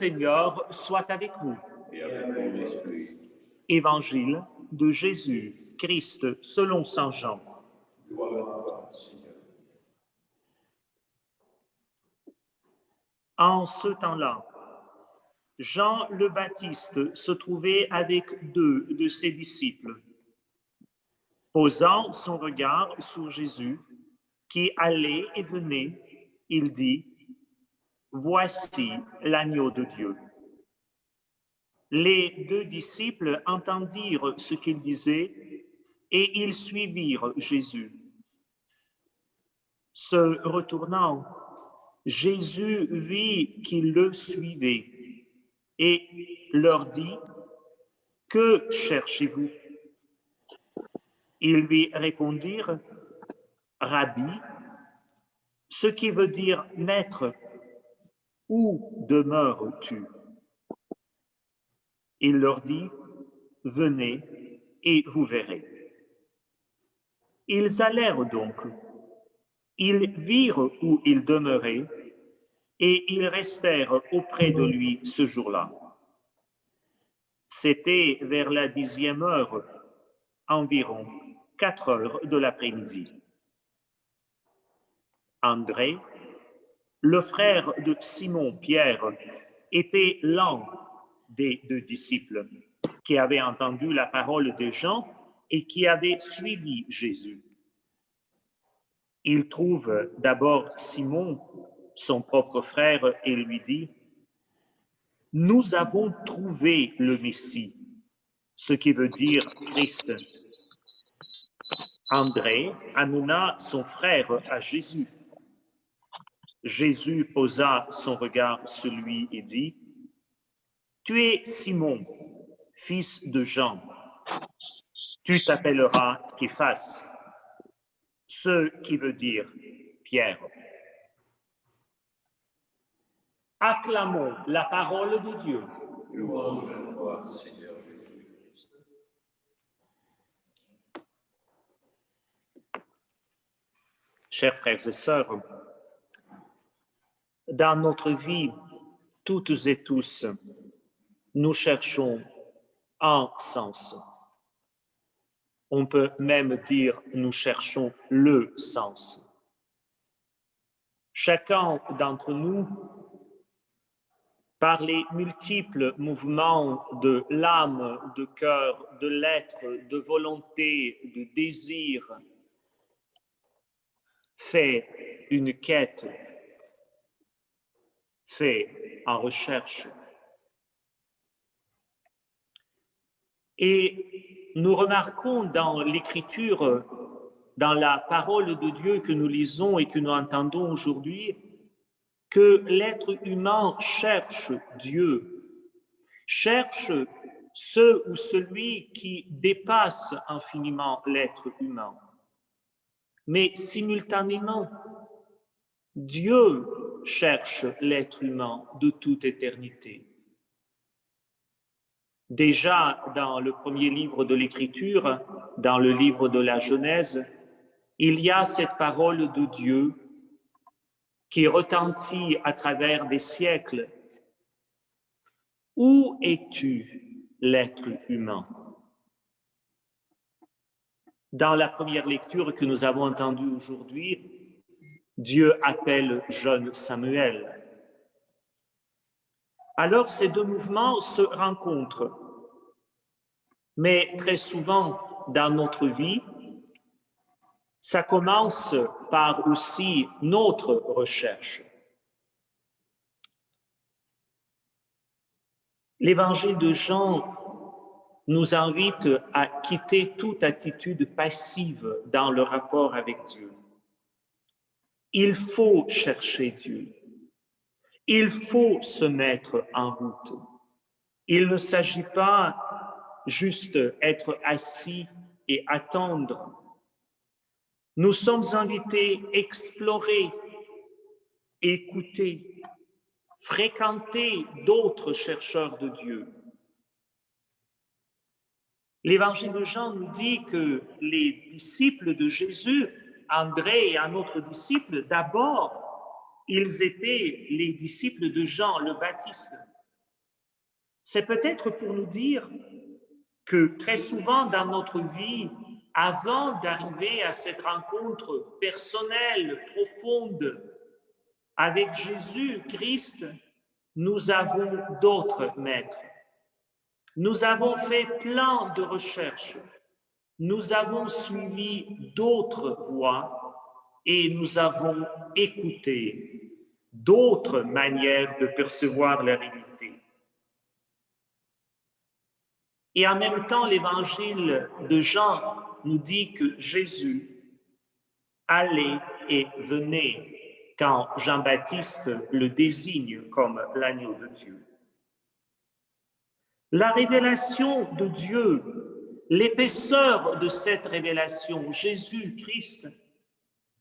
Seigneur soit avec vous. Évangile de Jésus-Christ selon saint Jean. En ce temps-là, Jean le Baptiste se trouvait avec 2 de ses disciples. Posant son regard sur Jésus, qui allait et venait, il dit: « Voici l'agneau de Dieu. » Les 2 disciples entendirent ce qu'il disait et ils suivirent Jésus. Se retournant, Jésus vit qu'ils le suivaient et leur dit: « Que cherchez-vous » Ils lui répondirent: « Rabbi », ce qui veut dire « Maître », où demeures-tu ? Il leur dit: « Venez et vous verrez. » Ils allèrent donc. Ils virent où il demeurait et ils restèrent auprès de lui ce jour-là. C'était vers la 10e heure, environ 4 heures de l'après-midi. André, le frère de Simon-Pierre, était l'un des 2 disciples qui avaient entendu la parole de Jean et qui avaient suivi Jésus. Il trouve d'abord Simon, son propre frère, et lui dit: « Nous avons trouvé le Messie », ce qui veut dire Christ. André amena son frère à Jésus. Jésus posa son regard sur lui et dit: « Tu es Simon, fils de Jean. Tu t'appelleras Képhas, ce qui veut dire Pierre. » Acclamons la parole de Dieu. Louange à toi, Seigneur Jésus-Christ. Chers frères et sœurs, dans notre vie, toutes et tous, nous cherchons un sens. On peut même dire nous cherchons le sens. Chacun d'entre nous, par les multiples mouvements de l'âme, de cœur, de l'être, de volonté, de désir, fait une quête, fait en recherche. Et nous remarquons dans l'Écriture, dans la parole de Dieu que nous lisons et que nous entendons aujourd'hui, que l'être humain cherche Dieu, cherche ce ou celui qui dépasse infiniment l'être humain. Mais simultanément, Dieu cherche l'être humain de toute éternité. Déjà dans le premier livre de l'Écriture, dans le livre de la Genèse, il y a cette parole de Dieu qui retentit à travers des siècles. Où es-tu, l'être humain? Dans la première lecture que nous avons entendue aujourd'hui, Dieu appelle jeune Samuel. Alors ces 2 mouvements se rencontrent. Mais très souvent dans notre vie, ça commence par aussi notre recherche. L'évangile de Jean nous invite à quitter toute attitude passive dans le rapport avec Dieu. Il faut chercher Dieu. Il faut se mettre en route. Il ne s'agit pas juste être assis et attendre. Nous sommes invités à explorer, écouter, fréquenter d'autres chercheurs de Dieu. L'Évangile de Jean nous dit que les disciples de Jésus, André et un autre disciple, d'abord, ils étaient les disciples de Jean le Baptiste. C'est peut-être pour nous dire que très souvent dans notre vie, avant d'arriver à cette rencontre personnelle, profonde avec Jésus-Christ, nous avons d'autres maîtres. Nous avons fait plein de recherches. Nous avons suivi d'autres voies et nous avons écouté d'autres manières de percevoir la réalité. Et en même temps, l'évangile de Jean nous dit que Jésus allait et venait quand Jean-Baptiste le désigne comme l'agneau de Dieu. La révélation de Dieu, l'épaisseur de cette révélation, Jésus-Christ,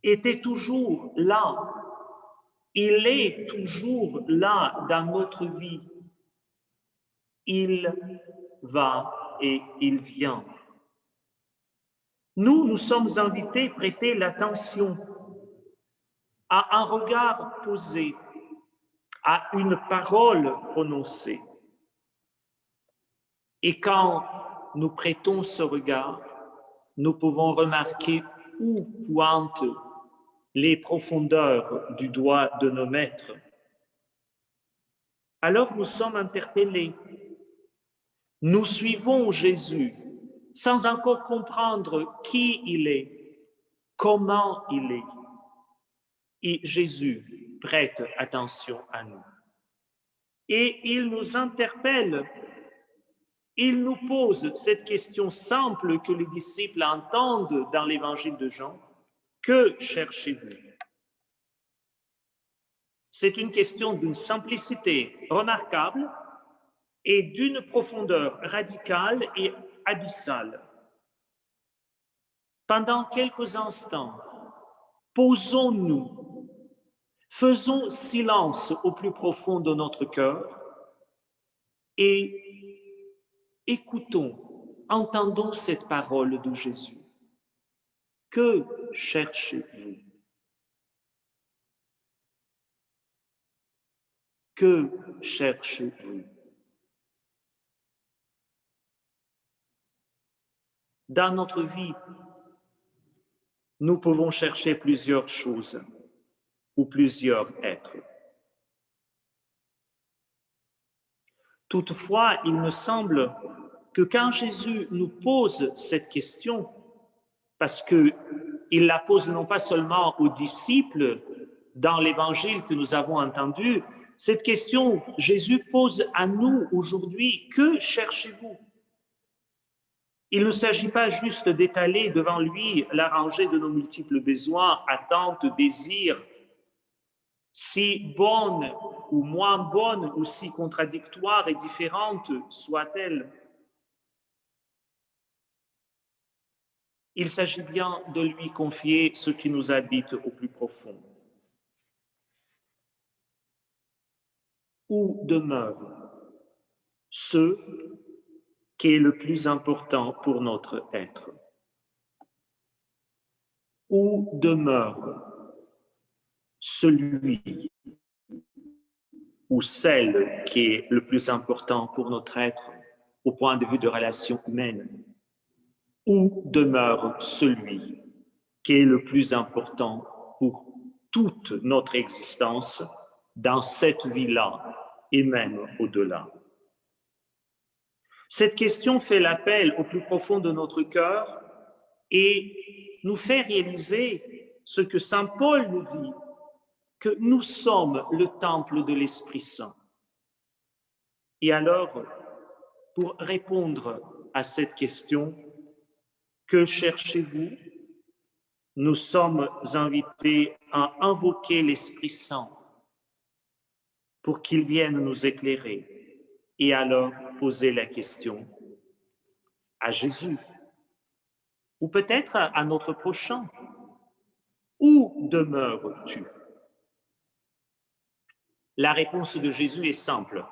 était toujours là. Il est toujours là dans notre vie. Il va et il vient. Nous sommes invités à prêter l'attention à un regard posé, à une parole prononcée. Et quand nous prêtons ce regard, nous pouvons remarquer où pointent les profondeurs du doigt de nos maîtres. Alors nous sommes interpellés. Nous suivons Jésus sans encore comprendre qui il est, comment il est. Et Jésus prête attention à nous. Et il nous interpelle. Il nous pose cette question simple que les disciples entendent dans l'évangile de Jean. Que cherchez-vous? C'est une question d'une simplicité remarquable et d'une profondeur radicale et abyssale. Pendant quelques instants, posons-nous, faisons silence au plus profond de notre cœur et écoutons, entendons cette parole de Jésus. Que cherchez-vous? Que cherchez-vous? Dans notre vie, nous pouvons chercher plusieurs choses ou plusieurs êtres. Toutefois, il me semble que quand Jésus nous pose cette question, parce qu'il la pose non pas seulement aux disciples dans l'évangile que nous avons entendu, cette question, Jésus pose à nous aujourd'hui, que cherchez-vous? Il ne s'agit pas juste d'étaler devant lui la rangée de nos multiples besoins, attentes, désirs, si bonnes ou moins bonnes, ou si contradictoires et différentes soient-elles. Il s'agit bien de lui confier ce qui nous habite au plus profond. Où demeure ce qui est le plus important pour notre être? Où demeure celui ou celle qui est le plus important pour notre être au point de vue de relations humaines? Où demeure celui qui est le plus important pour toute notre existence dans cette vie-là et même au-delà? Cette question fait l'appel au plus profond de notre cœur et nous fait réaliser ce que saint Paul nous dit, que nous sommes le temple de l'Esprit Saint. Et alors, pour répondre à cette question, que cherchez-vous? Nous sommes invités à invoquer l'Esprit Saint pour qu'il vienne nous éclairer et alors poser la question à Jésus ou peut-être à notre prochain. Où demeures-tu? La réponse de Jésus est simple.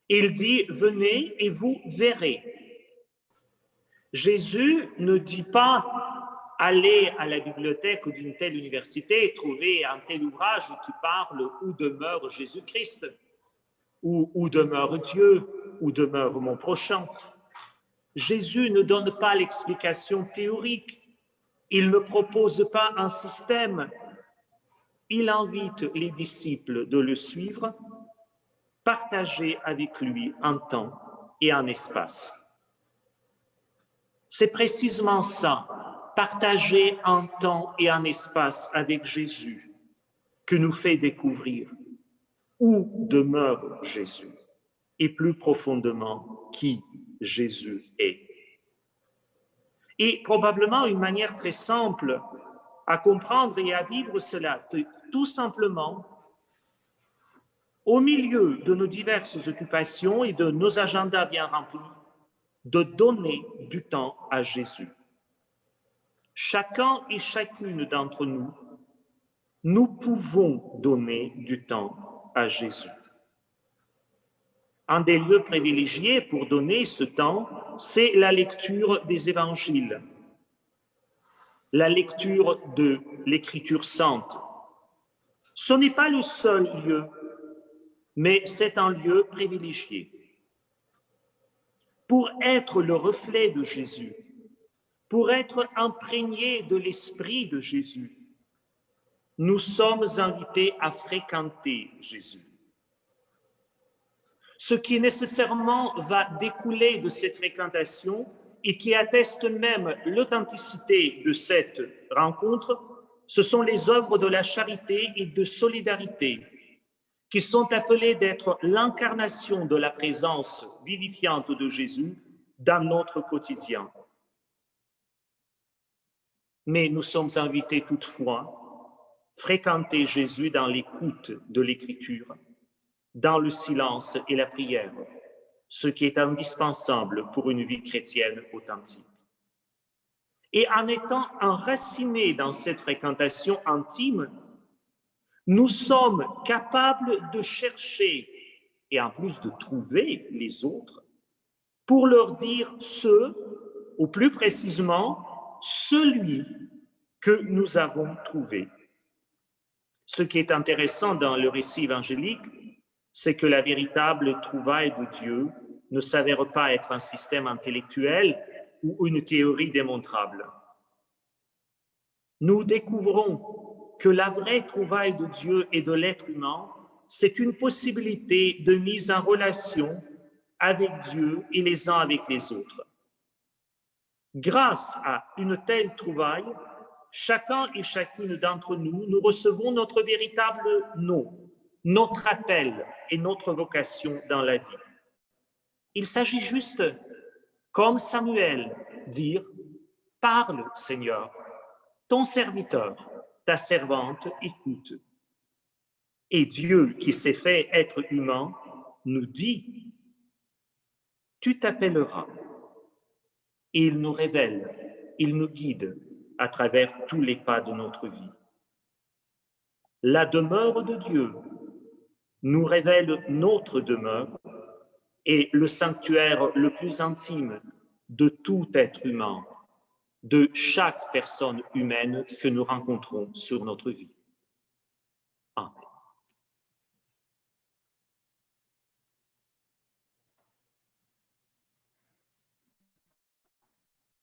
Il dit, venez et vous verrez. Jésus ne dit pas, allez à la bibliothèque d'une telle université et trouver un tel ouvrage qui parle où demeure Jésus-Christ ou où demeure Dieu. où demeure mon prochain. Jésus ne donne pas l'explication théorique, il ne propose pas un système, il invite les disciples de le suivre, partager avec lui un temps et un espace. C'est précisément ça, partager un temps et un espace avec Jésus, que nous fait découvrir où demeure Jésus et plus profondément qui Jésus est. Et probablement une manière très simple à comprendre et à vivre cela, tout simplement, au milieu de nos diverses occupations et de nos agendas bien remplis, de donner du temps à Jésus. Chacun et chacune d'entre nous, nous pouvons donner du temps à Jésus. Un des lieux privilégiés pour donner ce temps, c'est la lecture des évangiles, la lecture de l'Écriture sainte. Ce n'est pas le seul lieu, mais c'est un lieu privilégié. Pour être le reflet de Jésus, pour être imprégné de l'esprit de Jésus, nous sommes invités à fréquenter Jésus. Ce qui nécessairement va découler de cette fréquentation et qui atteste même l'authenticité de cette rencontre, ce sont les œuvres de la charité et de solidarité qui sont appelées d'être l'incarnation de la présence vivifiante de Jésus dans notre quotidien. Mais nous sommes invités toutefois à fréquenter Jésus dans l'écoute de l'Écriture, dans le silence et la prière, ce qui est indispensable pour une vie chrétienne authentique. Et en étant enracinés dans cette fréquentation intime, nous sommes capables de chercher et en plus de trouver les autres pour leur dire ou plus précisément, celui que nous avons trouvé. Ce qui est intéressant dans le récit évangélique, c'est que la véritable trouvaille de Dieu ne s'avère pas être un système intellectuel ou une théorie démontrable. Nous découvrons que la vraie trouvaille de Dieu et de l'être humain, c'est une possibilité de mise en relation avec Dieu et les uns avec les autres. Grâce à une telle trouvaille, chacun et chacune d'entre nous, nous recevons notre véritable nom, notre appel et notre vocation dans la vie. Il s'agit juste, comme Samuel, dire « Parle, Seigneur, ton serviteur, ta servante écoute. » Et Dieu, qui s'est fait être humain, nous dit « Tu t'appelleras. » Et il nous révèle, il nous guide à travers tous les pas de notre vie. La demeure de Dieu nous révèle notre demeure et le sanctuaire le plus intime de tout être humain, de chaque personne humaine que nous rencontrons sur notre vie. Amen.